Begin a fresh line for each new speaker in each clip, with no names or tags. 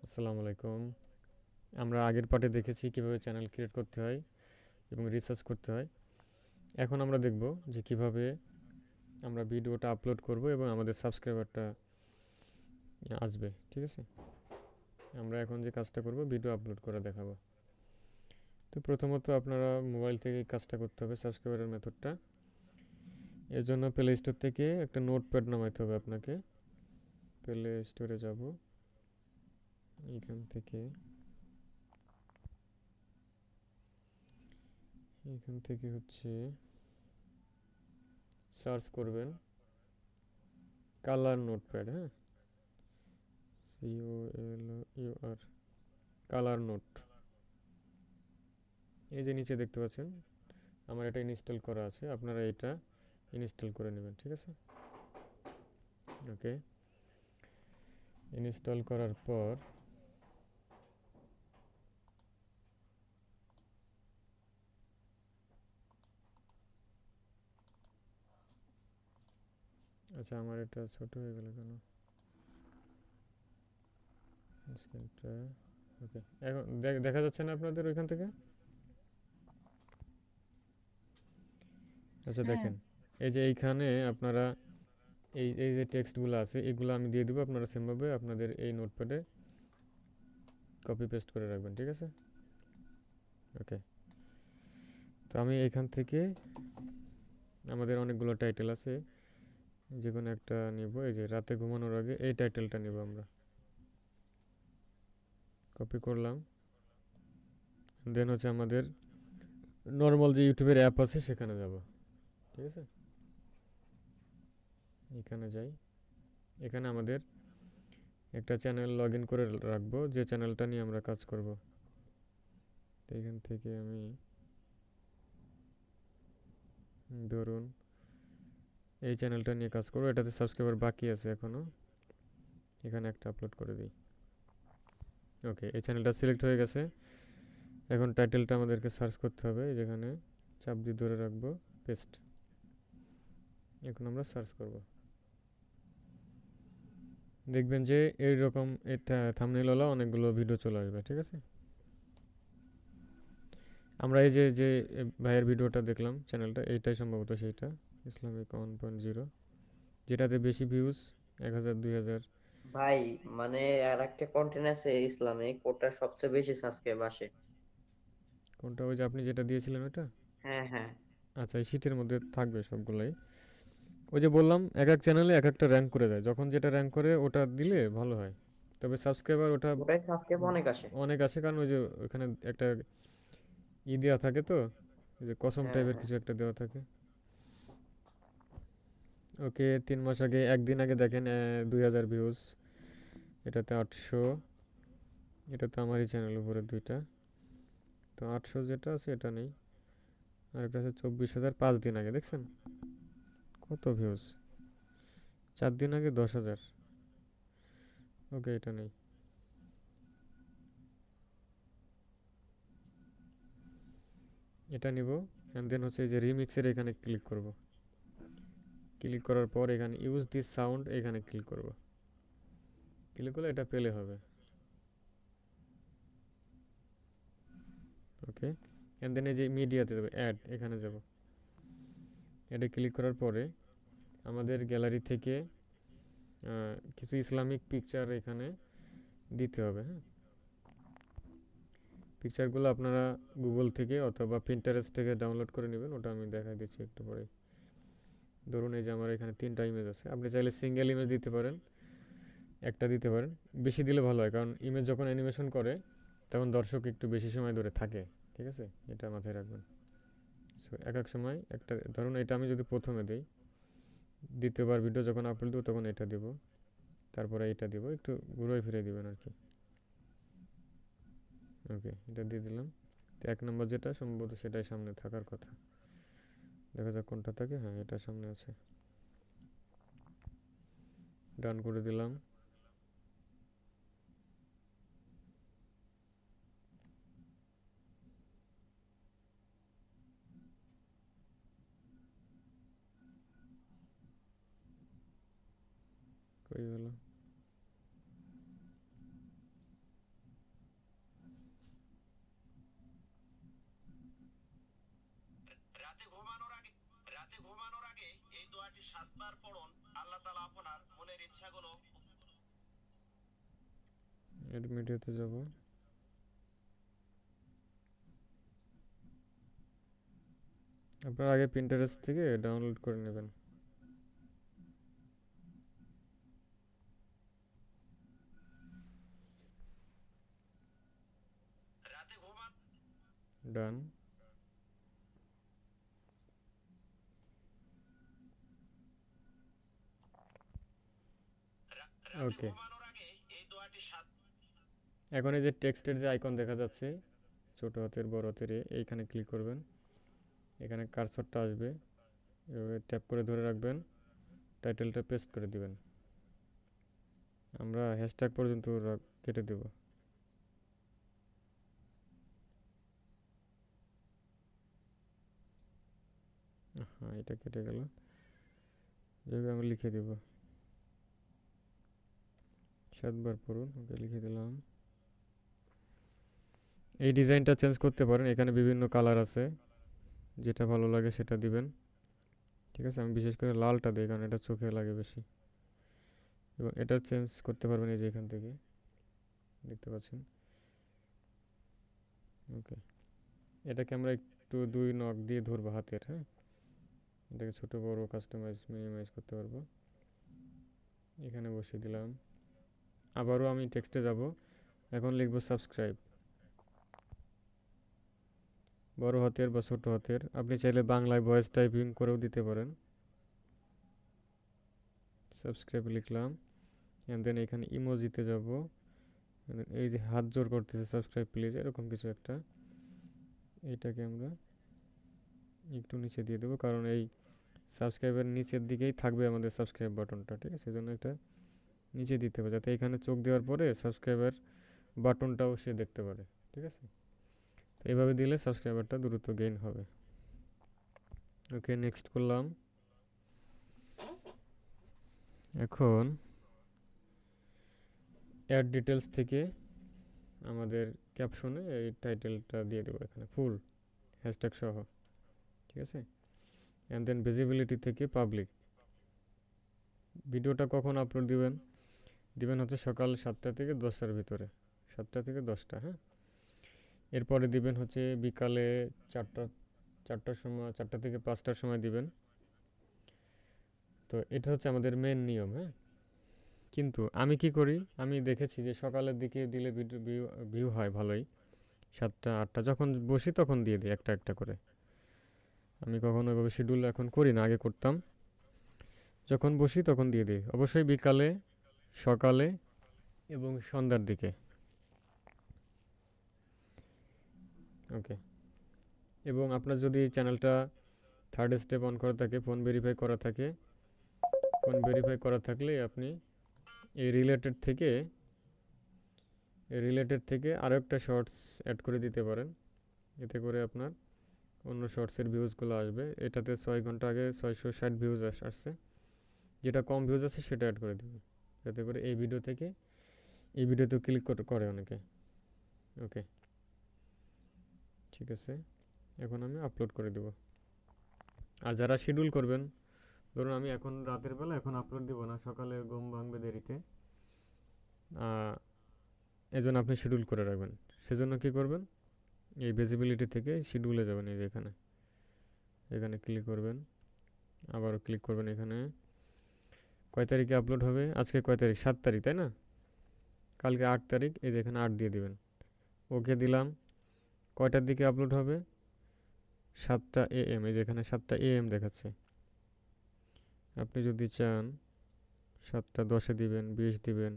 আসসালামু আলাইকুম। আমরা আগের পার্টে দেখেছি কিভাবে চ্যানেল ক্রিয়েট করতে হয় এবং রিসার্চ করতে হয়। এখন আমরা দেখব যে কিভাবে আমরা ভিডিওটা আপলোড করব এবং আমাদের সাবস্ক্রাইবারটা আসবে। ঠিক আছে, আমরা এখন যে কাজটা করব ভিডিও আপলোড করে দেখাবো। তো প্রথমত আপনারা মোবাইল থেকে কাজটা করতে হবে, সাবস্ক্রাইবারের মেথডটা। এর জন্য প্লে স্টোর থেকে একটা নোটপ্যাড নামাইতে হবে আপনাকে। প্লে স্টোরে যাব, এখান থেকে হচ্ছে সার্চ করবেন কালার নোটপ্যাড। হ্যাঁ, COLUR, কালার নোট। এই যে নিচে দেখতে পাচ্ছেন আমার এটা ইনস্টল করা আছে, আপনারা এটা ইনস্টল করে নেবেন। ঠিক আছে, ওকে। ইনস্টল করার পর আচ্ছা, আমার এটা ছোট হয়ে গেল কেন স্ক্রিনটা? ওকে, এখন দেখা যাচ্ছে না আপনাদের ওইখান থেকে? আচ্ছা
হ্যাঁ।
দেখেন, এই যে এইখানে আপনারা এই এই যে টেক্সটগুলো আছে এগুলো আমি দিয়ে দেবো, আপনারা সেমভাবে আপনাদের এই নোটপ্যাডে কপি পেস্ট করে রাখবেন। ঠিক আছে, ওকে। তো আমি এখান থেকে আমাদের অনেকগুলো টাইটেল আছে, যে কোনো একটা নিব। এই যে রাতে ঘুমানোর আগে, এই টাইটেলটা নিব আমরা। কপি করলাম, দেন হচ্ছে আমাদের নর্মাল যে ইউটিউবের অ্যাপ আছে সেখানে যাব। ঠিক আছে, এখানে যাই। এখানে আমাদের একটা চ্যানেল লগ ইন করে রাখবো, যে চ্যানেলটা নিয়ে আমরা কাজ করব। তো এখান থেকে আমি ধরুন এই চ্যানেলটা নিয়ে কাজ করবো, এটাতে সাবস্ক্রাইবার বাকি আছে এখনও। এখানে একটা আপলোড করে দিই। ওকে, এই চ্যানেলটা সিলেক্ট হয়ে গেছে। এখন টাইটেলটা আমাদেরকে সার্চ করতে হবে, যেখানে চাপ দিয়ে ধরে রাখবো, পেস্ট। এখন আমরা সার্চ করব, দেখবেন যে এইরকম এটা থাম্বনেলওয়ালা অনেকগুলো ভিডিও চলে আসবে। ঠিক আছে, আমরা এই যে যে ভাইয়ের ভিডিওটা দেখলাম চ্যানেলটা, এইটাই সম্ভবত সেইটা, ইসলামিক 1.0, যেটাতে বেশি ভিউজ, 1,000 2,000।
ভাই, মানে আর একটা কন্টেন্ট আছে ইসলামিক, ওটা সবচেয়ে বেশি সাবস্ক্রাইব আসে।
কোনটা? ওই যে আপনি যেটা দিয়েছিলেন ওটা?
হ্যাঁ, হ্যাঁ।
আচ্ছা, এই শীটের মধ্যে থাকবে সবগুলাই। ওই যে বললাম এক এক চ্যানেলে এক একটা র্যাঙ্ক করে দেয়, যখন যেটা র্যাঙ্ক করে ওটা দিলে ভালো হয়। তবে সাবস্ক্রাইবার ওটা
ওটাই সাবস্ক্রাইব অনেক আসে।
অনেক আসে, কারণ ওই যে ওখানে একটা দেওয়া থাকে, তো ওই যে কসম
হ্যাঁ,
টাইপের
হ্যাঁ।
কিছু একটা দেওয়া থাকে। ওকে, 3 মাস আগে, একদিন আগে দেখেন 2,000 ভিউজ, এটাতে 800। এটা তো আমারই চ্যানেল উপরে দুইটা, তো 800 যেটা আছে এটা নেই। আর একটা আছে 24,000, 5 দিন আগে দেখছেন কত ভিউজ, 4 দিন আগে 10,000। ওকে, এটা নেই। এটা নিব, অ্যান্ড দেন হচ্ছে এই যে রিমিক্সের এখানে ক্লিক করব। ক্লিক করার পর এখানে ইউজ দিস সাউন্ড, এখানে ক্লিক করব। ক্লিক করলে এটা পেলে হবে। ওকে, অ্যান্ড দেন এই যে মিডিয়াতে যাবে, অ্যাড, এখানে যাব। এটা ক্লিক করার পরে আমাদের গ্যালারি থেকে কিছু ইসলামিক পিকচার এখানে দিতে হবে। হ্যাঁ, পিকচারগুলো আপনারা গুগল থেকে অথবা পিন্টারেস্ট থেকে ডাউনলোড করে নেবেন, ওটা আমি দেখাই দিচ্ছি একটু পরে। ধরুন এই যে আমার এখানে 3টা ইমেজ আছে, আপনি চাইলে সিঙ্গেল ইমেজ দিতে পারেন, একটা দিতে পারেন। বেশি দিলে ভালো হয়, কারণ ইমেজ যখন অ্যানিমেশন করে তখন দর্শক একটু বেশি সময় ধরে থাকে। ঠিক আছে, এটা মাথায় রাখবেন। সো এক এক সময় একটা, ধরুন এটা আমি যদি প্রথমে দিই, দ্বিতীয়বার ভিডিও যখন আপলোড দেবো তখন এটা দেবো, তারপরে এটা দিব, একটু ঘুরে ফিরে দিবেন আর কি। ওকে, এটা দিয়ে দিলাম। তো 1 নম্বর যেটা সম্ভবত সেটাই সামনে থাকার কথা, দেখা যাক কোনটা থাকে। হ্যাঁ, এটা সামনে আছে। ডান করে দিলাম। কই গেল? এড মিডিয়াতে যাব, আপনারা আগে পিন্টারেস্ট থেকে ডাউনলোড করে নেবেন। ডান। ওকে, এখন এই যে টেক্সটের যে আইকন দেখা যাচ্ছে ছোট হাতের বড় হাতের এইখানে ক্লিক করবেন, এখানে কার্সরটা আসবে, এভাবে ট্যাপ করে ধরে রাখবেন, টাইটেলটা পেস্ট করে দিবেন। আমরা হ্যাশট্যাগ পর্যন্ত কেটে দেব। হ্যাঁ, এটা কেটে গেল, যেভাবে আমি লিখে দিব 7 বার পড়ুন। ওকে, লিখে দিলাম। এই ডিজাইনটা চেঞ্জ করতে পারেন, এখানে বিভিন্ন কালার আছে, যেটা ভালো লাগে সেটা দিবেন। ঠিক আছে, আমি বিশেষ করে লালটা দিই কারণ এটা চোখে লাগে বেশি। এবং এটা চেঞ্জ করতে পারবেন এই যে এখান থেকে দেখতে পাচ্ছেন। ওকে, এটাকে আমরা একটু 2 নখ দিয়ে ধরবো হাতের। হ্যাঁ, এটাকে ছোট বড় কাস্টমাইজ মিনিমাইজ করতে পারবো। এখানে বসিয়ে দিলাম। আবারও আমি টেক্সটে যাব, এখন লিখব সাবস্ক্রাইব, বড় হাতের বা ছোট হাতের। আপনি চাইলে বাংলায় ভয়েস টাইপিং করেও দিতে পারেন। সাবস্ক্রাইব লিখলাম, অ্যান্ড দেন এখানে ইমোজিতে যাব, এই যে হাত জোর করতেছে সাবস্ক্রাইব প্লিজ, এরকম কিছু একটা, এইটাকে আমরা একটু নিচে দিয়ে দেবো, কারণ এই সাবস্ক্রাইবের নিচের দিকেই থাকবে আমাদের সাবস্ক্রাইব বাটনটা। ঠিক আছে, সেজন্য এটা নিচে দিতে হবে, যাতে এখানে চোখ দেওয়ার পরে সাবস্ক্রাইবার বাটনটাও সে দেখতে পারে। ঠিক আছে, তো এইভাবে দিলে সাবস্ক্রাইবারটা দ্রুত গেইন হবে। ওকে, নেক্সট করলাম। এখন অ্যাড ডিটেলস থেকে আমাদের ক্যাপশনে এই টাইটেলটা দিয়ে দেবো, এখানে ফুল হ্যাশট্যাগ সহ। ঠিক আছে, অ্যান্ড দেন ভিজিবিলিটি থেকে পাবলিক। ভিডিওটা কখন আপলোড দিবেন? দিবেন হচ্ছে সকাল 7টা থেকে 10টার ভিতরে, 7টা থেকে 10টা। হ্যাঁ, এরপরে দিবেন হচ্ছে বিকালে 4টার সময়, 4টা থেকে 5টার সময় দিবেন। তো এটা হচ্ছে আমাদের মেন নিয়ম। হ্যাঁ, কিন্তু আমি কি করি, আমি দেখেছি যে সকালের দিকে দিলে ভিডিও ভিউ হয় ভালোই, 7টা 8টা যখন বসি তখন দিয়ে দিই একটা একটা করে। আমি কখনো ওইভাবে শিডিউল এখন করি না, আগে করতাম। যখন বসি তখন দিয়ে দিই, অবশ্যই বিকালে, সকালে এবং সন্ধ্যার দিকে। ওকে, এবং আপনার যদি চ্যানেলটা থার্ড স্টেপ অন করা থাকে, ফোন ভেরিফাই করা থাকে, ফোন ভেরিফাই করা থাকলে আপনি এই রিলেটেড থেকে আরও একটা শর্টস অ্যাড করে দিতে পারেন। এতে করে আপনার অন্য শর্টসের ভিউজগুলো আসবে। এটাতে 6 ঘন্টা আগে 660 ভিউজ আসছে, যেটা কম ভিউজ আছে সেটা অ্যাড করে দেবে, যাতে করে এই ভিডিও থেকে এই ভিডিওতেও ক্লিক করে অনেকে। ওকে, ঠিক আছে, এখন আমি আপলোড করে দেব। আর যারা শিডিউল করবেন, ধরুন আমি এখন রাতের বেলা এখন আপলোড দিব না, সকালে ঘুম ভাঙবে দেরিতে, এজন্য আপনি শিডিউল করে রাখবেন। সেজন্য কি করবেন, এই ভিজিবিলিটি থেকে শিডিউলে যাবেন, এই যে এখানে, এখানে ক্লিক করবেন, আবারও ক্লিক করবেন এখানে। কয় তারিখে আপলোড হবে? আজকে কয় তারিখ? 7 তারিখ, তাই না? কালকে 8 তারিখ, এই যে এখানে 8 দিয়ে দিবেন। ওকে দিলাম। কয়টার দিকে আপলোড হবে? 7টা AM, এই যে এখানে 7টা AM দেখাচ্ছে। আপনি যদি চান 7টা 10-এ দিবেন, 20 দিবেন,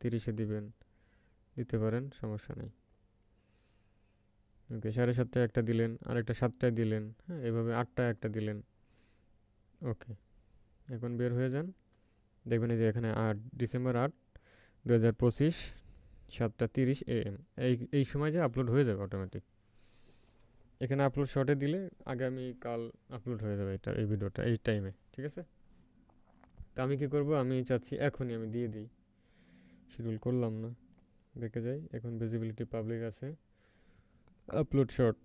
30-এ দিবেন, দিতে পারেন, সমস্যা নেই। ওকে, 7:30টায় একটা দিলেন, আরেকটা 7টায় দিলেন, হ্যাঁ, এভাবে 8টায় একটা দিলেন। ওকে, এখন বের হয়ে যান, দেখবেন এই যে এখানে ডিসেম্বর 8, 2025, 7:30 AM, এই সময় যে আপলোড হয়ে যাবে অটোমেটিক। এখানে আপলোড শর্টে দিলে আগামী কাল আপলোড হয়ে যাবে এটা, এই ভিডিওটা এই টাইমে। ঠিক আছে, তা আমি কি করব, আমি চাচ্ছি এখনই আমি দিয়ে দিই, শিডিউল করলাম না। দেখে যাই, এখন ভিজিবিলিটি পাবলিক আছে, আপলোড শর্ট,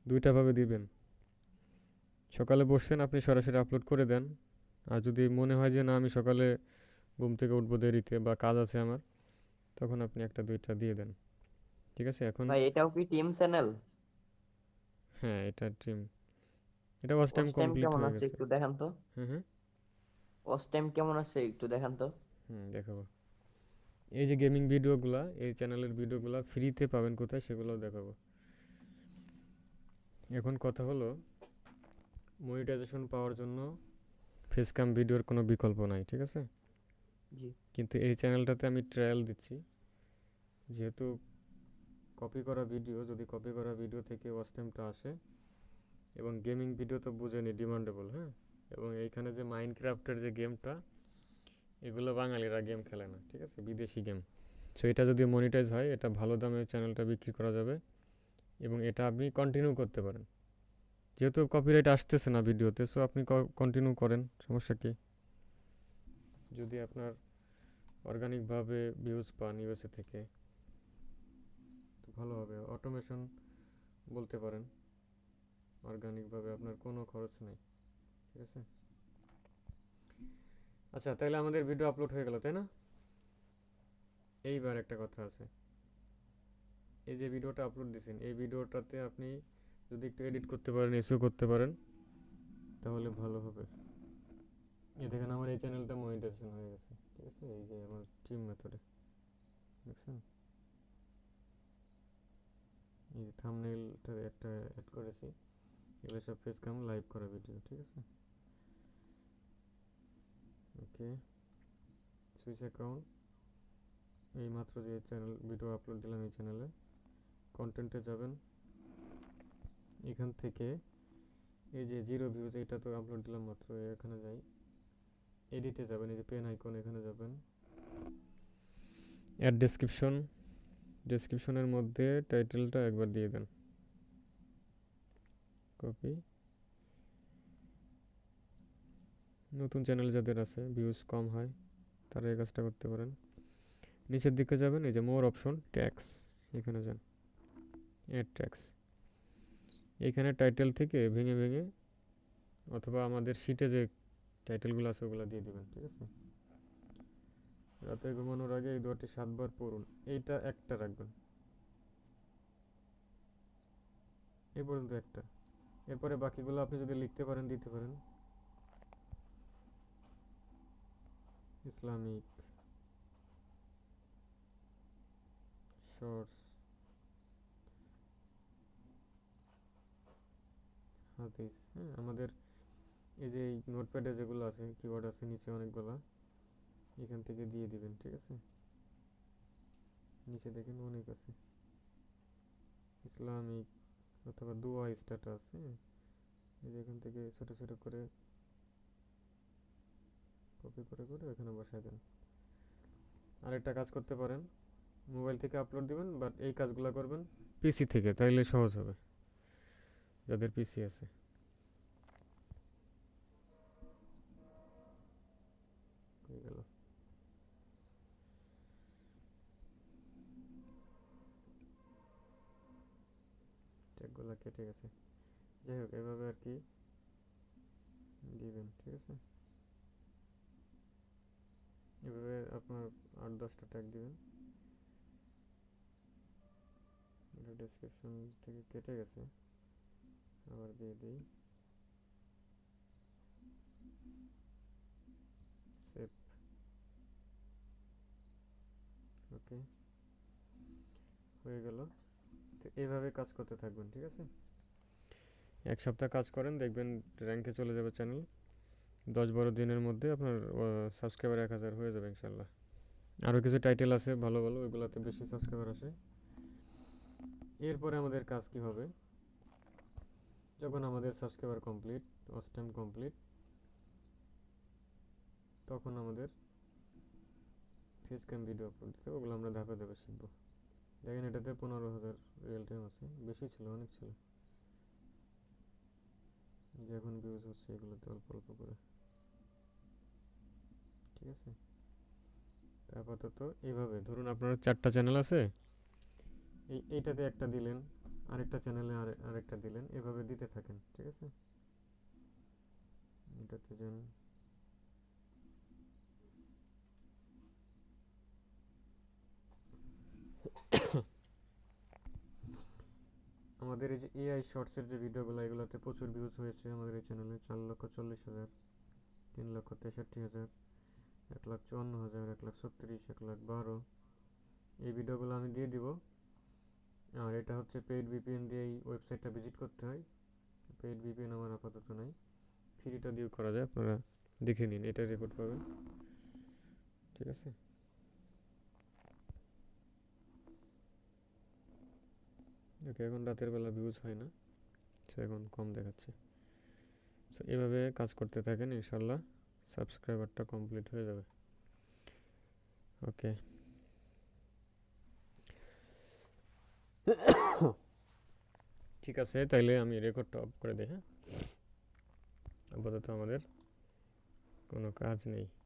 দুইটা ভাবে দিবেন। সকালে বসছেন, আপনি সরাসরি আপলোড করে দেন। আর যদি মনে হয় যে না আমি সকালে ঘুম থেকে উঠবো দেরিতে বা কাজ আছে আমার, তখন আপনি একটা দুইটা দিয়ে দেন। ঠিক আছে? এখন
ভাই এটাও কি টিম চ্যানেল?
হ্যাঁ, এটা টিম, এটা watch time
watch time
complete
কেমন
হয়ে
আছে
গেছে।
একটু দেখান তো।
হ্যাঁ হ্যাঁ,
ওয়াচ টাইম কেমন আছে একটু দেখান তো।
দেখাবো। এই যে গেমিং ভিডিওগুলা, এই চ্যানেলের ভিডিওগুলা ফ্রিতে পাবেন কোথায় সেগুলোও দেখাবো। এখন কথা হলো, মনিটাইজেশন পাওয়ার জন্য ফেস ক্যাম ভিডিওর কোনো বিকল্প নাই, ঠিক আছে?
জি।
কিন্তু এই চ্যানেলটাতে আমি ট্রায়াল দিচ্ছি, যেহেতু কপি করা ভিডিও, যদি কপি করা ভিডিও থেকে ওয়াচ টাইমটা আসে, এবং গেমিং ভিডিও তো বুঝেনি ডিমান্ডেবল, হ্যাঁ, এবং এইখানে যে মাইনক্রাফটের যে গেমটা, এগুলো বাঙালিরা গেম খেলে না, ঠিক আছে, বিদেশি গেম। সো এটা যদি মনিটাইজ হয়, এটা ভালো দামে চ্যানেলটা বিক্রি করা যাবে, এবং এটা আপনি কন্টিনিউ করতে পারেন। যেহেতু কপিরাইট আসতেছে না ভিডিওতে, সো আপনি কন্টিনিউ করেন, সমস্যা কি? যদি আপনার অর্গানিকভাবে ভিউজ পান ইউএসএ থেকে, তো ভালো হবে। অটোমেশন বলতে পারেন, অর্গানিকভাবে আপনার কোনো খরচ নেই, ঠিক আছে? আচ্ছা, তাহলে আমাদের ভিডিও আপলোড হয়ে গেল, তাই না? এইবার একটা কথা আছে, এই যে ভিডিওটা আপলোড দিয়েছেন, এই ভিডিওটাতে আপনি যদি একটু এডিট করতে পারেন, এসও করতে পারেন, তাহলে ভালো হবে। এই দেখেন আমার এই চ্যানেলটা মনিটাইজেশন হয়ে গেছে, ঠিক আছে, এই যে আমার টিম মেথডে, দেখছেন? এই থাম্বনেইলটা একটা অ্যাড করেছি, এগুলো সব ফেস ক্যাম লাইভ করা ভিডিও, ঠিক আছে? ওকে, সুইচ অ্যাকাউন্ট, এই মাত্র যে চ্যানেল ভিডিও আপলোড দিলাম এই চ্যানেলে, কন্টেন্টে যাবেন, এখান থেকে এই যে জিরো ভিউজ, এটা তো আপলোড দিলাম মাত্র, এখানে যাই, এডিটে যাবেন, এই যে পেন আইকন, এখানে যাবেন, অ্যাড ডেসক্রিপশন, ডেসক্রিপশনের মধ্যে টাইটেলটা একবার দিয়ে দেন, কপি। নতুন চ্যানেল যাদের আছে, ভিউজ কম হয়, তারা এই কাজটা করতে পারেন। নিচের দিকে যাবেন, এই যে মোর অপশন, ট্যাক্স, এখানে যান, অ্যাড ট্যাক্স, এখানে টাইটেল থেকে ভেঙে ভেঙে, অথবা আমাদের শিটে যে টাইটেলগুলো আছে ওগুলো দিয়ে দিবেন, ঠিক আছে? রাতে ঘুমানোর আগে এই দোয়াটি 7 বার পড়ুন, এইটা একটা রাখবেন, এই পর্যন্ত একটা। এরপরে বাকিগুলো আপনি যদি লিখতে পারেন দিতে পারেন, ইসলামিক শর্টস, হাদিস, হ্যাঁ, আমাদের এই যে নোটপ্যাডে যেগুলো আছে, কিওয়ার্ড আছে নিচে অনেকগুলো, এখান থেকে দিয়ে দিবেন, ঠিক আছে? নিচে দেখেন অনেক আছে, ইসলামিক অথবা দোয়া স্ট্যাটাস, হ্যাঁ, এই যে এখান থেকে ছোট ছোট করে কপি করে করে এখানে বসায় দেন। আরেকটা কাজ করতে পারেন, মোবাইল থেকে আপলোড দিবেন, বাট এই কাজগুলো করবেন পিসি থেকে, তাইলে সহজ হবে যাদের পিসি আছে। হয়ে গেল, ট্যাগগুলো কেটে গেছে, যাই হোক এভাবে আর কি দিবেন, ঠিক আছে? এভাবে আপনার 8-10টা ট্যাগ দিবেন। এটা ডেসক্রিপশন থেকে কেটে গেছে, আবার দিয়ে দিই, সেভ, ওকে, হয়ে গেল। তো এইভাবে কাজ করতে থাকবেন, ঠিক আছে? 1 সপ্তাহ কাজ করেন, দেখবেন র্যাঙ্কে চলে যাবে চ্যানেল, 10-12 দিনের মধ্যে আপনার সাবস্ক্রাইবার 1000 হয়ে যাবে ইনশাল্লাহ। আরও কিছু টাইটেল আছে ভালো ভালো, ওইগুলোতে বেশি সাবস্ক্রাইবার আসে। এরপরে আমাদের কাজ কি হবে, যখন আমাদের subscriber complete, watch time complete, তখন আমাদের ফেস ক্যাম ভিডিও আপলোড দিতে হবে, ওগুলো আমরা ধাপে ধাপে শিখবো। দেখেন এটাতে 15,000 রিয়েল টাইম আছে, বেশি ছিল, অনেক ছিল, যে এখন ভিউজ হচ্ছে এগুলোতে অল্প অল্প করে, ঠিক আছে? তা আপাতত এইভাবে ধরুন আপনার 4টা চ্যানেল আছে, এইটাতে একটা দিলেন, আরেকটা চ্যানেলে আরেকটা দিলেন, এভাবে দিতে থাকেন, ঠিক আছে? এটাতে যান, আমাদের এই যে এআই শর্টসের যে ভিডিওগুলো এগুলোতে প্রচুর ভিউজ হয়েছে আমাদের এই চ্যানেলে, 4,40,000, 3,63,000, 1,54,000, 1,36,000, 1,12,000। এই ভিডিওগুলো আমি দিয়ে দিব। আর এটা হচ্ছে পেইড ভিপিএন দিয়ে এই ওয়েবসাইটটা ভিজিট করতে হয়। পেইড ভিপিএন আমার আপাতত নাই, ফ্রিটা দিয়েও করা যায়, আপনারা দেখে নিন, এটা রেকর্ড পাবেন। ঠিক আছে, ওকে। এখন রাতের বেলা ভিউজ হয় না, সো এখন কম দেখাচ্ছে। সো এভাবে কাজ করতে থাকেন, ইনশাল্লাহ সাবস্ক্রাইবারটা কমপ্লিট হয়ে যাবে। ওকে, ঠিক আছে, তাইলে আমি রেকর্ডটা অফ করে দিই। হ্যাঁ, আপাতত আমাদের কোনো কাজ নেই।